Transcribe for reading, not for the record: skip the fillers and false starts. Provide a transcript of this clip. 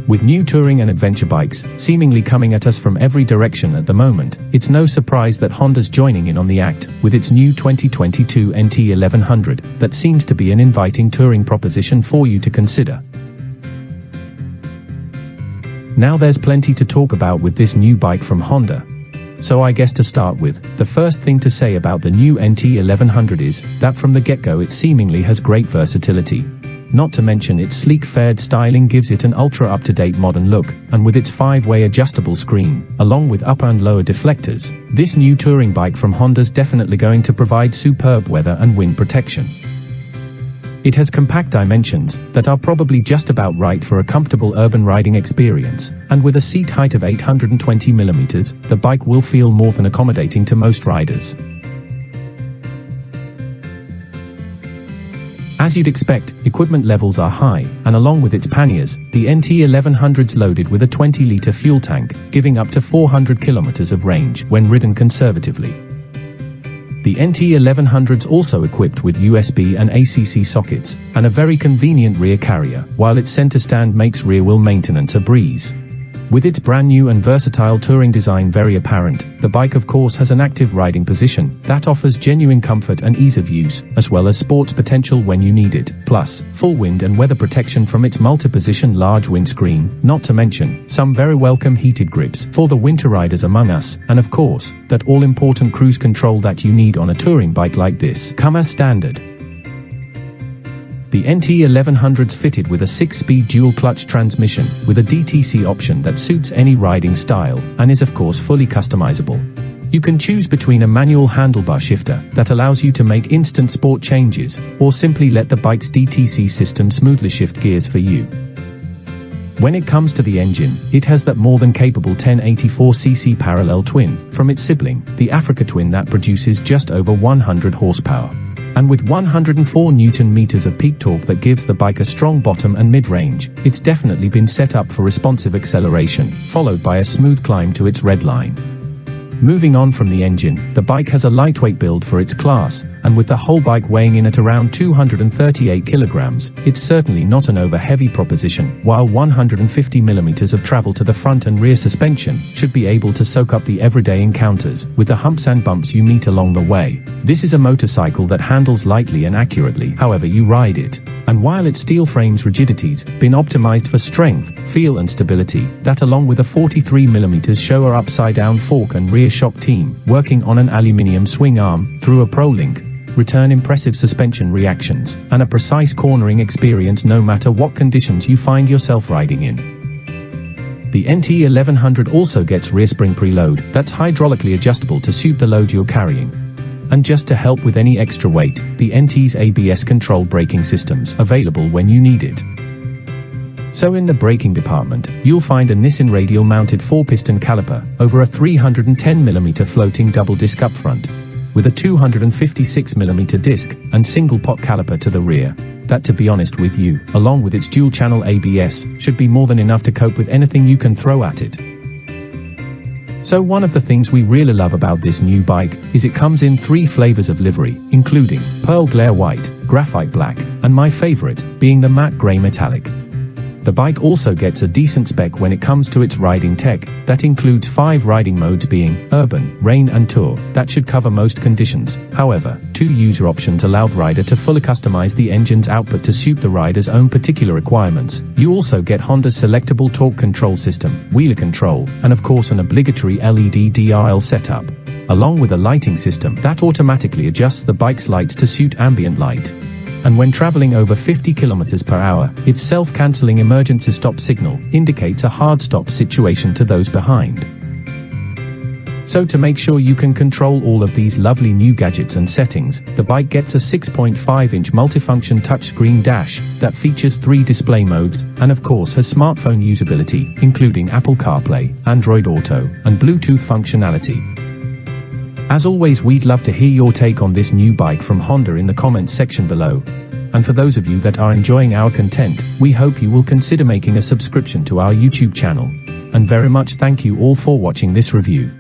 With new touring and adventure bikes seemingly coming at us from every direction at the moment, it's no surprise that Honda's joining in on the act with its new 2022 NT1100 that seems to be an inviting touring proposition for you to consider. Now there's plenty to talk about with this new bike from Honda. So I guess to start with, the first thing to say about the new NT1100 is that from the get-go it seemingly has great versatility. Not to mention its sleek fared styling gives it an ultra up-to-date modern look, and with its 5-way adjustable screen, along with upper and lower deflectors, this new touring bike from Honda's definitely going to provide superb weather and wind protection. It has compact dimensions that are probably just about right for a comfortable urban riding experience, and with a seat height of 820mm, the bike will feel more than accommodating to most riders. As you'd expect, equipment levels are high, and along with its panniers, the NT1100's loaded with a 20-litre fuel tank, giving up to 400 kilometers of range when ridden conservatively. The NT1100's also equipped with USB and ACC sockets, and a very convenient rear carrier, while its center stand makes rear-wheel maintenance a breeze. With its brand new and versatile touring design very apparent, the bike of course has an active riding position that offers genuine comfort and ease of use, as well as sports potential when you need it, plus full wind and weather protection from its multi-position large windscreen, not to mention some very welcome heated grips for the winter riders among us, and of course, that all-important cruise control that you need on a touring bike like this come as standard. The NT1100's fitted with a 6-speed dual-clutch transmission with a DTC option that suits any riding style, and is of course fully customizable. You can choose between a manual handlebar shifter that allows you to make instant sport changes, or simply let the bike's DTC system smoothly shift gears for you. When it comes to the engine, it has that more than capable 1084cc parallel twin from its sibling, the Africa Twin, that produces just over 100 horsepower. And with 104 Nm of peak torque that gives the bike a strong bottom and mid-range, it's definitely been set up for responsive acceleration, followed by a smooth climb to its red line. Moving on from the engine, the bike has a lightweight build for its class, and with the whole bike weighing in at around 238 kilograms, it's certainly not an over-heavy proposition, while 150mm of travel to the front and rear suspension should be able to soak up the everyday encounters with the humps and bumps you meet along the way. This is a motorcycle that handles lightly and accurately however you ride it. And while its steel frame's rigidity's been optimized for strength, feel and stability, that along with a 43mm Showa upside-down fork and rear shock team, working on an aluminium swing arm, through a ProLink, return impressive suspension reactions, and a precise cornering experience no matter what conditions you find yourself riding in. The NT1100 also gets rear spring preload that's hydraulically adjustable to suit the load you're carrying. And just to help with any extra weight, the NT's ABS control braking system's available when you need it. So in the braking department, you'll find a Nissin radial mounted 4-piston caliper over a 310mm floating double disc up front, with a 256mm disc and single pot caliper to the rear. That, to be honest with you, along with its dual channel ABS, should be more than enough to cope with anything you can throw at it. So one of the things we really love about this new bike is it comes in 3 flavors of livery, including pearl glare white, graphite black, and my favorite, being the matte gray metallic. The bike also gets a decent spec when it comes to its riding tech, that includes 5 riding modes being Urban, Rain and Tour, that should cover most conditions. However, 2 user options allow the rider to fully customize the engine's output to suit the rider's own particular requirements. You also get Honda's selectable torque control system, wheeler control, and of course an obligatory LED DRL setup, along with a lighting system that automatically adjusts the bike's lights to suit ambient light. And when traveling over 50 km/h, its self-canceling emergency stop signal indicates a hard stop situation to those behind. So to make sure you can control all of these lovely new gadgets and settings, the bike gets a 6.5-inch multifunction touchscreen dash that features 3 display modes, and of course has smartphone usability, including Apple CarPlay, Android Auto, and Bluetooth functionality. As always, we'd love to hear your take on this new bike from Honda in the comments section below. And for those of you that are enjoying our content, we hope you will consider making a subscription to our YouTube channel. And very much thank you all for watching this review.